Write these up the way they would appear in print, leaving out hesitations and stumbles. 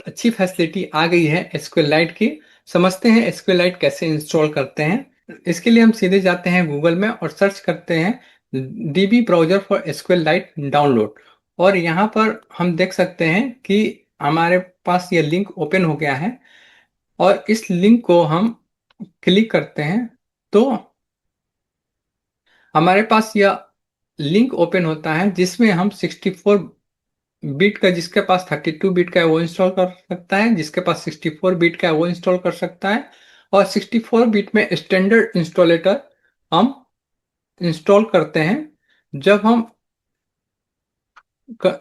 अच्छी फैसिलिटी आ गई है SQLite की। समझते हैं SQLite कैसे इंस्टॉल करते हैं। इसके लिए हम सीधे जाते हैं गूगल में और सर्च करते हैं DB browser for SQLite download. और यहाँ पर हम देख सकते हैं कि हमारे पास ये लिंक ओपन हो गया है और इस लिंक को हम क्लिक करते हैं तो हमारे पास यह लिंक ओपन होता है जिसमें हम 64 बिट का, जिसके पास 32 बिट का है वो इंस्टॉल कर सकता है, जिसके पास 64 बिट का है वो इंस्टॉल कर सकता है। और 64 बिट में स्टैंडर्ड इंस्टॉलेटर हम इंस्टॉल करते हैं। जब हम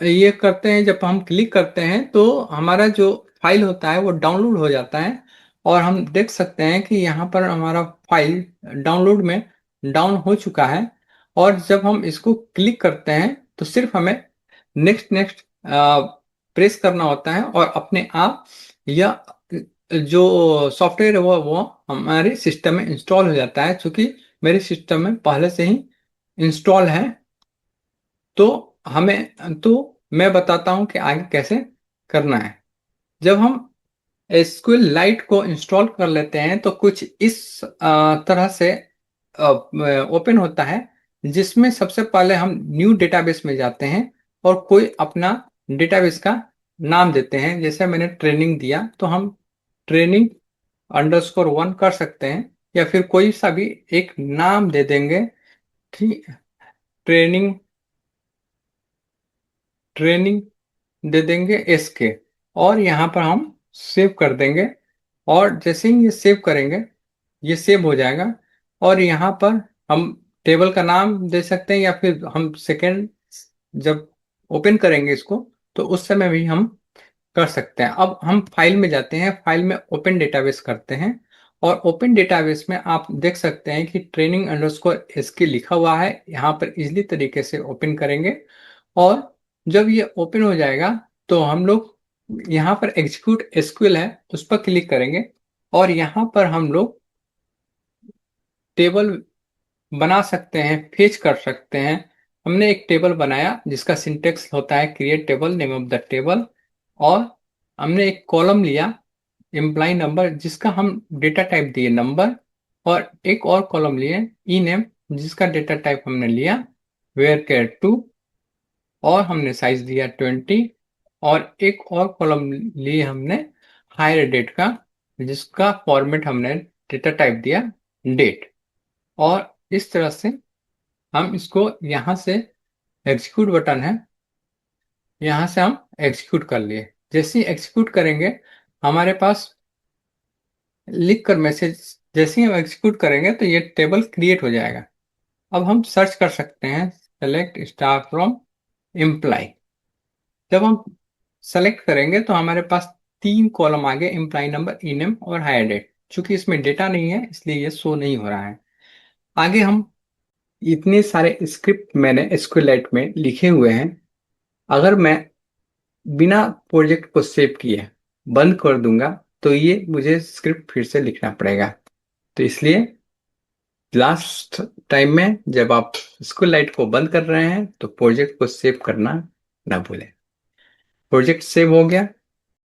ये करते हैं, जब हम क्लिक करते हैं तो हमारा जो फाइल होता है वो डाउनलोड हो जाता है और हम देख सकते हैं कि यहाँ पर हमारा फाइल डाउनलोड में डाउन हो चुका है। और जब हम इसको क्लिक करते हैं तो सिर्फ हमें नेक्स्ट नेक्स्ट प्रेस करना होता है और अपने आप यह जो सॉफ्टवेयर है वो हमारे सिस्टम में इंस्टॉल हो जाता है। क्योंकि मेरे सिस्टम में पहले से ही इंस्टॉल है। तो तो मैं बताता हूं कि आगे कैसे करना है। जब हम SQLite को इंस्टॉल कर लेते हैं तो कुछ इस तरह से ओपन होता है, जिसमें सबसे पहले हम न्यू डेटाबेस में जाते हैं और कोई अपना डेटाबेस का नाम देते हैं। जैसे मैंने ट्रेनिंग दिया तो हम ट्रेनिंग _1 कर सकते हैं या फिर कोई सा भी एक नाम दे देंगे। ठीक, ट्रेनिंग ट्रेनिंग दे देंगे SK और यहाँ पर हम सेव कर देंगे। और जैसे ही ये सेव करेंगे ये सेव हो जाएगा। और यहाँ पर हम टेबल का नाम दे सकते हैं या फिर हम सेकेंड जब ओपन करेंगे इसको तो उस समय भी हम कर सकते हैं। अब हम फाइल में जाते हैं, फाइल में ओपन डेटाबेस करते हैं और ओपन डेटाबेस में आप देख सकते हैं कि training_SK लिखा हुआ है। यहाँ पर इजली तरीके से ओपन करेंगे और जब ये ओपन हो जाएगा तो हम लोग यहाँ पर एग्जीक्यूट SQL है उस पर क्लिक करेंगे और यहाँ पर हम लोग टेबल बना सकते हैं, फेच कर सकते हैं। हमने एक टेबल बनाया जिसका सिंटेक्स होता है create table, name of the table. और हमने एक कॉलम लिया एम्प्लॉय नंबर जिसका हम डेटा टाइप दिए नंबर, और एक और कॉलम लिए ई नेम जिसका डेटा टाइप हमने लिया वेयर केयर 2 और हमने साइज दिया 20। और एक और कॉलम लिए हमने हायर डेट का जिसका फॉर्मेट हमने डेटा टाइप दिया डेट। और इस तरह से हम इसको यहाँ से एग्जीक्यूट बटन है, यहाँ से हम एग्जीक्यूट कर लिए। जैसे ही एग्जीक्यूट करेंगे हमारे पास लिख कर मैसेज, जैसे ही हम एग्जीक्यूट करेंगे तो ये टेबल क्रिएट हो जाएगा। अब हम सर्च कर सकते हैं सेलेक्ट स्टार फ्रॉम एम्प्लॉय। जब हम सेलेक्ट करेंगे तो हमारे पास 3 कॉलम आ गए, एम्प्लॉय नंबर, ई नेम और हायर डेट। चूंकि इसमें डेटा नहीं है इसलिए ये शो नहीं हो रहा है। आगे हम इतने सारे स्क्रिप्ट मैंने SQLite में लिखे हुए हैं, अगर मैं बिना प्रोजेक्ट को सेव किए बंद कर दूंगा तो ये मुझे स्क्रिप्ट फिर से लिखना पड़ेगा। तो इसलिए लास्ट टाइम में जब आप SQLite को बंद कर रहे हैं तो प्रोजेक्ट को सेव करना ना भूलें। प्रोजेक्ट सेव हो गया।